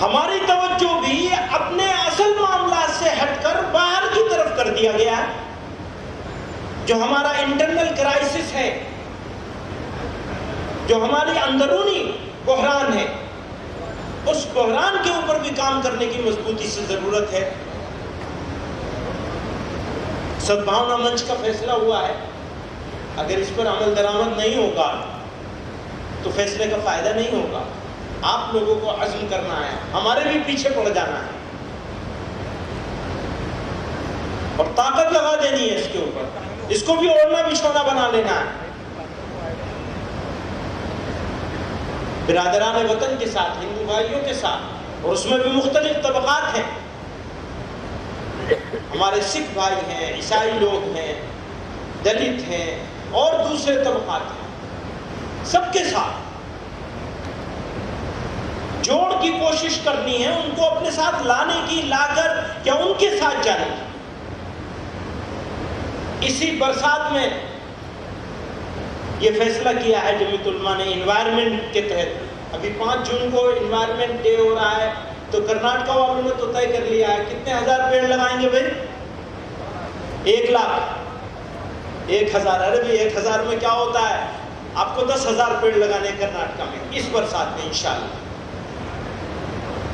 ہماری توجہ بھی اپنے اصل معاملات سے ہٹ کر باہر کی طرف کر دیا گیا ہے۔ جو ہمارا انٹرنل کرائسس ہے، جو ہماری اندرونی بحران ہے، اس بحران کے اوپر بھی کام کرنے کی مضبوطی سے ضرورت ہے۔ سدبھاونا منچ کا فیصلہ ہوا ہے، اگر اس پر عمل درآمد نہیں ہوگا تو فیصلے کا فائدہ نہیں ہوگا۔ آپ لوگوں کو عزم کرنا ہے، ہمارے بھی پیچھے پڑ جانا ہے اور طاقت لگا دینی ہے اس کے اوپر، اس کو بھی اوڑھنا بچھونا بنا لینا ہے۔ برادران وطن کے ساتھ، ہندو بھائیوں کے ساتھ، اور اس میں بھی مختلف طبقات ہیں، ہمارے سکھ بھائی ہیں، عیسائی لوگ ہیں، دلت ہیں اور دوسرے طبقات ہیں، سب کے ساتھ جوڑ کی کوشش کرنی ہے، ان کو اپنے ساتھ لانے کی، لا کر یا ان کے ساتھ جانے کی۔ اسی برسات میں یہ فیصلہ کیا ہے جمعیت علماء نے انوائرمنٹ کے تحت، ابھی 5 جون کو انوائرمنٹ ڈے ہو رہا ہے، تو کرناٹکا والوں نے تو طے کر لیا ہے کتنے ہزار پیڑ لگائیں گے بھائی؟ 1 لاکھ، 1000، ارے بھی 1000 میں کیا ہوتا ہے، آپ کو 10,000 پیڑ لگانے کرناٹکا میں اس برسات میں انشاءاللہ۔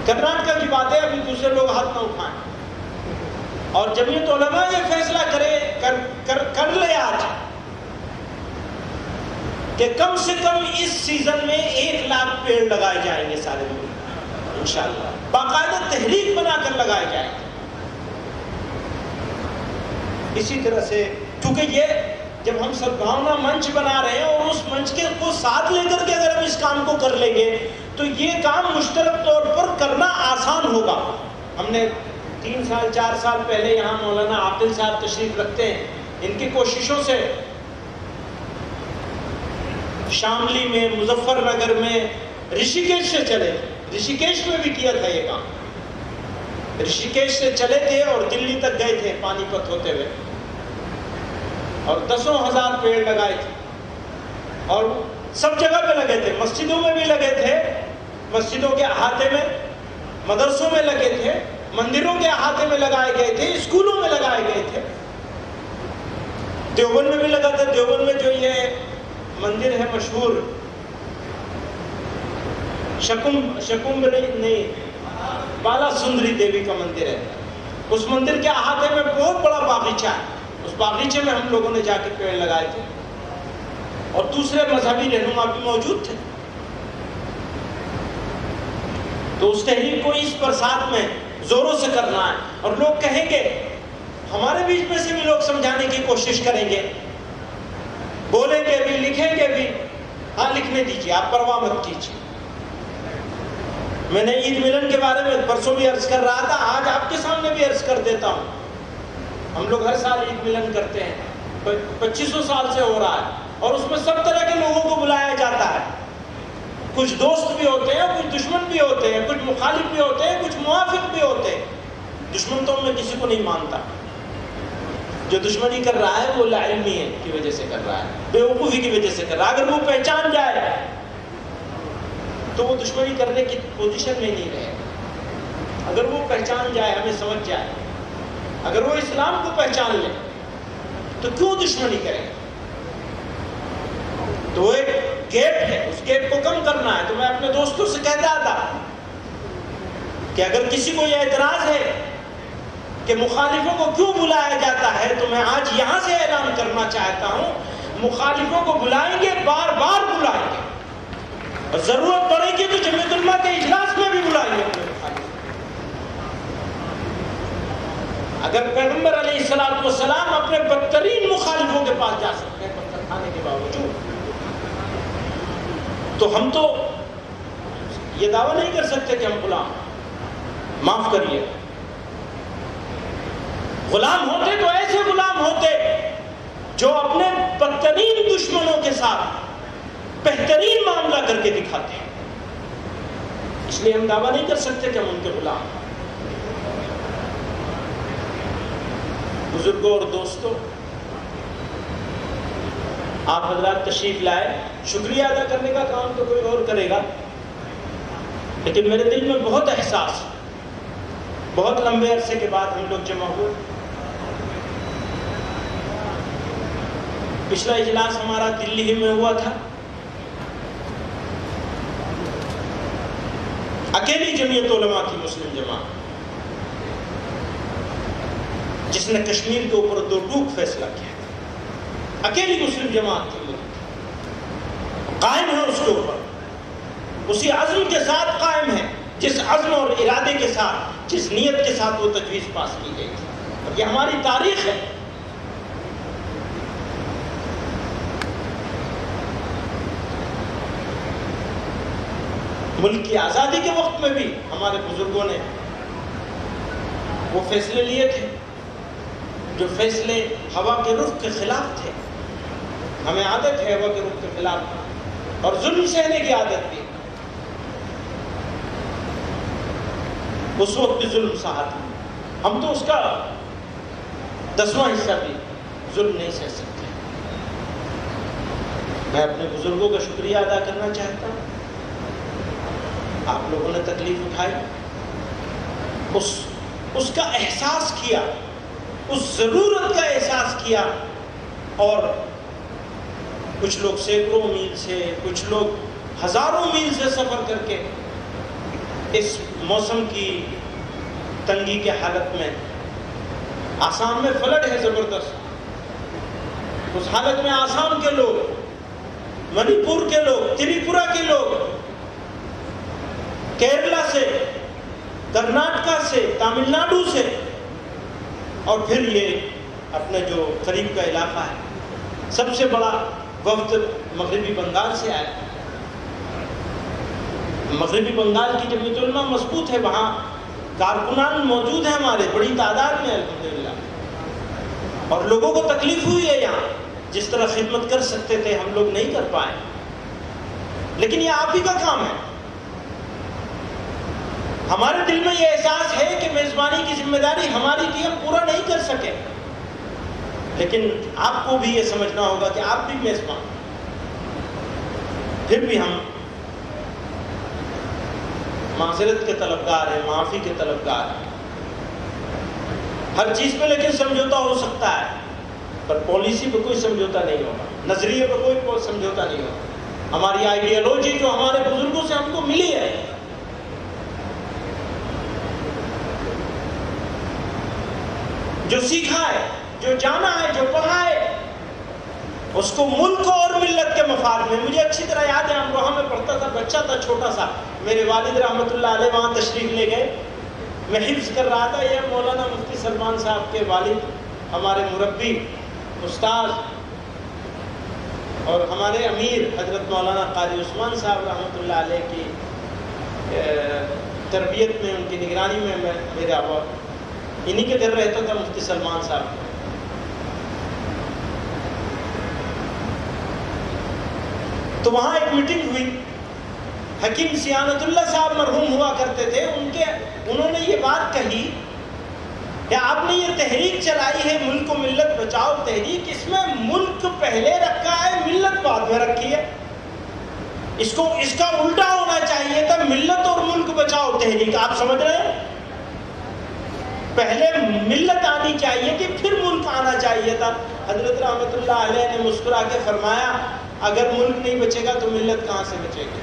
کرناٹکا کی بات ہے، ابھی دوسرے لوگ ہاتھ نہ اٹھائیں، اور جمعیت علماء یہ فیصلہ کر لے آج کہ کم سے کم اس سیزن میں 1 لاکھ پیڑ لگائے جائیں گے سارے ملک میں انشاءاللہ، باقاعدہ تحریک بنا کر لگائے جائیں گے۔ اسی طرح سے کیونکہ یہ جب ہم سدبھاونا منچ بنا رہے ہیں اور اس منچ کے کو ساتھ لے کر کے اگر ہم اس کام کو کر لیں گے تو یہ کام مشترک طور پر کرنا آسان ہوگا۔ ہم نے 3 سال 4 سال پہلے یہاں مولانا عاقل صاحب تشریف رکھتے ہیں، ان کی کوششوں سے شاملی میں، مظفر نگر میں، رشیکیش سے چلے، رشیکیش میں بھی کیا تھا یہ کام، رشیکیش سے چلے تھے اور دلی تک گئے تھے پانی پت ہوتے ہوئے، اور 10,000 پیڑ لگائے تھے، اور سب جگہ پہ لگے تھے، مسجدوں میں بھی لگے تھے، مسجدوں کے احاطے میں، مدرسوں میں لگے تھے، مندروں کے احاطے میں لگائے گئے تھے، اسکولوں میں لگائے گئے تھے، دیوبند میں بھی لگا تھا۔ دیوبند میں جو یہ مندر ہے مشہور بالا سندری دیوی کا مندر ہے، اس مندر کے احاطے میں بہت بڑا باغیچہ ہے، اس باغیچے میں ہم لوگوں نے جا کے پیڑ لگائے تھے، اور دوسرے مذہبی رہنما بھی موجود تھے. تو اس تحریک کو اس برسات میں زوروں سے کرنا ہے. اور لوگ کہیں گے، ہمارے بیچ میں سے بھی لوگ سمجھانے کی کوشش کریں گے، بولیں گے بھی، لکھیں گے بھی. ہاں لکھنے دیجیے، آپ پرواہ مت کیجیے. میں نے عید ملن کے بارے میں پرسوں بھی عرض کر رہا تھا، آج آپ کے سامنے بھی عرض کر دیتا ہوں. ہم لوگ ہر سال عید ملن کرتے ہیں، 2500 سال سے ہو رہا ہے، اور اس میں سب طرح کے لوگوں کو بلایا جاتا ہے. کچھ دوست بھی ہوتے ہیں، کچھ دشمن بھی ہوتے ہیں، کچھ مخالف بھی ہوتے ہیں، کچھ موافق بھی ہوتے ہیں. دشمن تو میں کسی کو نہیں مانتا. جو دشمنی کر رہا ہے وہ لاعلمی کی وجہ سے کر رہا ہے، بے وقوفی کی وجہ سے کر رہا ہے. اگر وہ پہچان جائے تو وہ دشمنی کرنے کی پوزیشن میں نہیں رہے. اگر وہ پہچان جائے، ہمیں سمجھ جائے، اگر وہ اسلام کو پہچان لے تو کیوں دشمنی کرے؟ تو وہ ایک گیپ ہے، اس گیپ کو کم کرنا ہے. تو میں اپنے دوستوں سے کہتا تھا کہ اگر کسی کو یہ اعتراض ہے کہ مخالفوں کو کیوں بلایا جاتا ہے، تو میں آج یہاں سے اعلان کرنا چاہتا ہوں، مخالفوں کو بلائیں گے، بار بار بلائیں گے، اور ضرورت پڑے گی تو جمعیت علماء کے اجلاس میں بھی بلائیں گے اپنے مخالف. اگر پیغمبر علیہ السلام اپنے بدترین مخالفوں کے پاس جا سکتے ہیں پتھر کھانے کے باوجود، تو ہم تو یہ دعویٰ نہیں کر سکتے کہ ہم غلام. معاف کریے، غلام ہوتے تو ایسے غلام ہوتے جو اپنے بدترین دشمنوں کے ساتھ بہترین معاملہ کر کے دکھاتے ہیں. اس لیے ہم دعویٰ نہیں کر سکتے کہ ہم ان کے غلام ہیں. بزرگوں اور دوستوں، آپ حضرات تشریف لائے، شکریہ ادا کرنے کا کام تو کوئی اور کرے گا، لیکن میرے دل میں بہت احساس، بہت لمبے عرصے کے بعد ہم لوگ جمع ہوئے. پچھلا اجلاس ہمارا دلی ہی میں ہوا تھا. اکیلی جمعیت علماء کی مسلم جماعت، جس نے کشمیر کے اوپر دو ٹوک فیصلہ کیا، اکیلی مسلم جماعت تھی، قائم ہے اس کے اوپر، اسی عزم کے ساتھ قائم ہے جس عزم اور ارادے کے ساتھ، جس نیت کے ساتھ وہ تجویز پاس کی گئی تھی. اور یہ ہماری تاریخ ہے. ملک کی آزادی کے وقت میں بھی ہمارے بزرگوں نے وہ فیصلے لیے تھے جو فیصلے ہوا کے رخ کے خلاف تھے. ہمیں عادت ہے ہوا کے رخ کے خلاف، اور ظلم سہنے کی عادت بھی. اس وقت بھی ظلم سہا تھا، ہم تو اس کا 10واں حصہ بھی ظلم نہیں سہ سکتے. میں اپنے بزرگوں کا شکریہ ادا کرنا چاہتا ہوں. آپ لوگوں نے تکلیف اٹھائی، اس کا احساس کیا، اس ضرورت کا احساس کیا، اور کچھ لوگ سینکڑوں میل سے، کچھ لوگ ہزاروں میل سے سفر کر کے اس موسم کی تنگی کے حالت میں، آسام میں فلڈ ہے زبردست، اس حالت میں آسام کے لوگ، منی پور کے لوگ، تریپورہ کے لوگ، کیرلا سے، کرناٹکا سے، تامل ناڈو سے، اور پھر یہ اپنے جو قریب کا علاقہ ہے، سب سے بڑا وفد مغربی بنگال سے آیا. مغربی بنگال کی جمعیت علماء مضبوط ہے، وہاں کارکنان موجود ہیں ہمارے بڑی تعداد میں الحمدللہ، اور لوگوں کو تکلیف ہوئی ہے یہاں. جس طرح خدمت کر سکتے تھے ہم لوگ نہیں کر پائے، لیکن یہ آپ ہی کا کام ہے. ہمارے دل میں یہ احساس ہے کہ میزبانی کی ذمہ داری ہماری تھی، ہم پورا نہیں کر سکے، لیکن آپ کو بھی یہ سمجھنا ہوگا کہ آپ بھی میزبان. پھر بھی ہم معذرت کے طلبگار ہیں، معافی کے طلبگار ہیں. ہر چیز پہ لیکن سمجھوتا ہو سکتا ہے، پر پالیسی پہ کوئی سمجھوتا نہیں ہوگا، نظریے پہ کوئی سمجھوتا نہیں ہوگا. ہماری آئیڈیالوجی جو ہمارے بزرگوں سے ہم کو ملی ہے، جو سیکھا ہے، جو جانا ہے، جو پڑھا ہے، اس کو ملک اور ملت کے مفاد میں. مجھے اچھی طرح یاد ہے، امروہہ میں پڑھتا تھا، بچہ تھا چھوٹا سا، میرے والد رحمۃ اللہ علیہ وہاں تشریف لے گئے، میں حفظ کر رہا تھا. یہ مولانا مفتی سلمان صاحب کے والد، ہمارے مربی، استاد اور ہمارے امیر حضرت مولانا قاری عثمان صاحب رحمۃ اللہ علیہ کی تربیت میں، ان کی نگرانی میں میرا انہی کے گھر رہتا تھا مفتی سلمان صاحب. تو وہاں ایک میٹنگ ہوئی، حکیم سیانت اللہ صاحب مرحوم ہوا کرتے تھے، انہوں نے یہ بات کہی کہ آپ نے یہ تحریک چلائی ہے ملک و ملت بچاؤ تحریک، اس میں ملک پہلے رکھا ہے، ملت بعد میں رکھی ہے. اس کا الٹا ہونا چاہیے تھا، ملت اور ملک بچاؤ تحریک. آپ سمجھ رہے ہیں؟ پہلے ملت آنی چاہیے تھی، پھر ملک آنا چاہیے تھا. حضرت رحمۃ اللہ علیہ نے مسکرا کے فرمایا اگر ملک نہیں بچے گا تو ملت کہاں سے بچے گی؟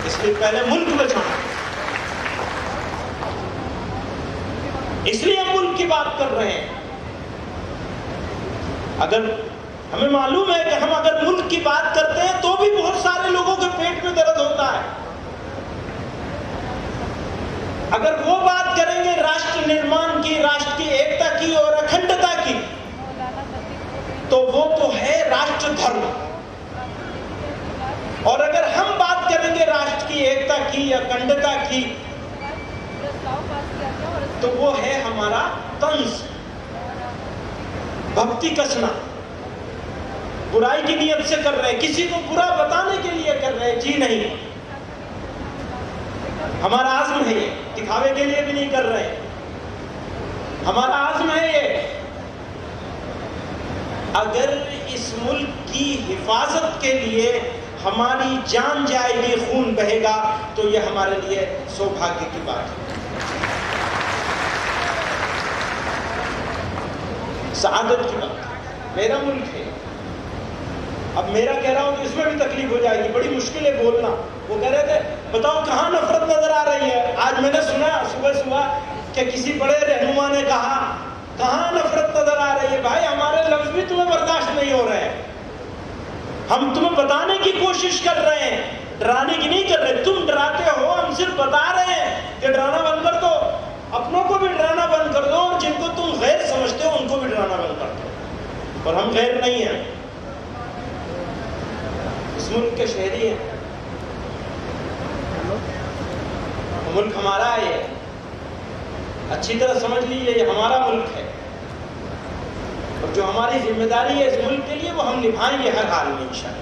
اس لیے پہلے ملک بچانا. اس لیے ہم ملک کی بات کر رہے ہیں. اگر ہمیں معلوم ہے کہ ہم اگر ملک کی بات کرتے ہیں تو بھی بہت سارے لوگوں کے پیٹ میں درد ہوتا ہے. اگر وہ بات کریں گے راشٹر نرمان کی، راشٹر کی ایکتا کی اور اکھنڈتا کی، تو وہ تو ہے راشٹر دھرم. اور اگر ہم بات کریں گے راشٹر کی ایکتا کی یا اکھنڈتا کی، تو وہ ہے ہمارا طنز، بھکتی کسنا. برائی کی نیت سے کر رہے ہیں، کسی کو برا بتانے کے لیے کر رہے ہیں، جی نہیں. ہمارا عزم ہے یہ، دکھاوے کے لیے بھی نہیں کر رہے. ہمارا عزم ہے یہ. اگر اس ملک کی حفاظت کے لیے ہماری جان جائے گی، خون بہے گا، تو یہ ہمارے لیے سوبھاگیہ کی بات ہے، سعادت کی بات. میرا ملک ہے. اب میرا کہہ رہا ہوں تو اس میں بھی تکلیف ہو جائے گی، بڑی مشکل ہے بولنا. وہ کہہ رہے تھے بتاؤ کہاں نفرت نظر آ رہی ہے. آج میں نے سنا صبح کہ کسی بڑے رہنما نے کہا کہاں نفرت نظر آ رہی ہے. بھائی ہمارے لفظ بھی تمہیں برداشت نہیں ہو رہے ہیں. ہم تمہیں بتانے کی کوشش کر رہے ہیں، ڈرانے کی نہیں کر رہے. تم ڈراتے ہو، ہم صرف بتا رہے ہیں کہ ڈرانا بند کر دو، اپنوں کو بھی ڈرانا بند کر دو، اور جن کو تم غیر سمجھتے ہو ان کو بھی ڈرانا بند کر دو. اور ہم غیر نہیں ہیں، اس ملک کے شہری ہیں. ملک ہمارا ہے، یہ اچھی طرح سمجھ لیجیے، یہ ہمارا ملک ہے. اور جو ہماری ذمہ داری ہے اس ملک کے لیے وہ ہم نبھائیں گے ہر حال میں انشاءاللہ.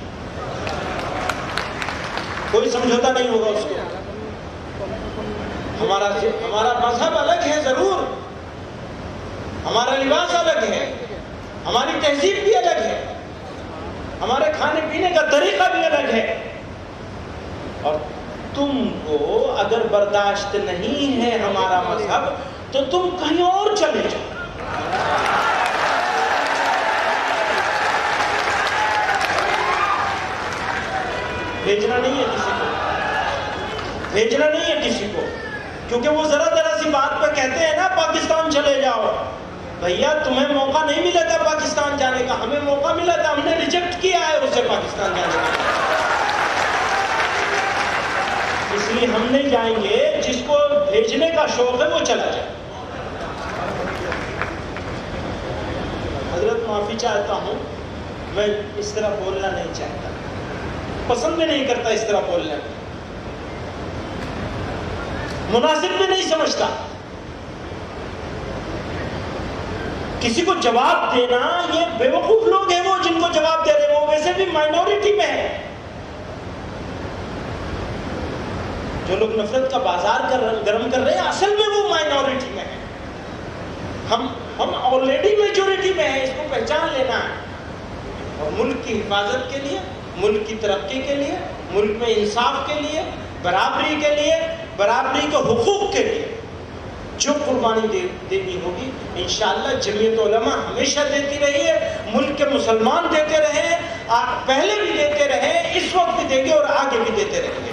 کوئی سمجھوتا نہیں ہوگا اس کو. ہمارا مذہب الگ ہے ضرور، ہمارا لباس الگ ہے، ہماری تہذیب بھی الگ ہے، ہمارے کھانے پینے کا طریقہ بھی الگ ہے. اور تم کو اگر برداشت نہیں ہے ہمارا مذہب تو تم کہیں اور چلے جاؤ. بھیجنا نہیں ہے کسی کو، بھیجنا نہیں ہے کسی کو. کیونکہ وہ ذرا سی بات پہ کہتے ہیں نا پاکستان چلے جاؤ. بھیا تمہیں موقع نہیں ملا تھا پاکستان جانے کا، ہمیں موقع ملا تھا، ہم نے ریجیکٹ کیا ہے اسے پاکستان جانے کا. اس لیے ہم نہیں جائیں گے. جس کو بھیجنے کا شوق ہے وہ چلا جائے. حضرت معافی چاہتا ہوں، میں اس طرح بولنا نہیں چاہتا، پسند بھی نہیں کرتا اس طرح بولنے میں، مناسب بھی نہیں سمجھتا. کسی کو جواب دینا، یہ بیوقوف لوگ ہیں وہ جن کو جواب دے رہے ہیں، وہ ویسے بھی مائنورٹی میں ہے. جو لوگ نفرت کا بازار گرم کر رہے ہیں اصل میں وہ مائنورٹی میں ہے. ہم آلریڈی میجورٹی میں ہیں، اس کو پہچان لینا ہے. اور ملک کی حفاظت کے لیے، ملک کی ترقی کے لیے، ملک میں انصاف کے لیے، برابری کے لیے، برابری کے حقوق کے لیے جو قربانی دینی ہوگی انشاءاللہ جمعیت علماء ہمیشہ دیتی رہی ہے. ملک کے مسلمان دیتے رہے، پہلے بھی دیتے رہے، اس وقت بھی دیں گے اور آگے بھی دیتے رہیں گے.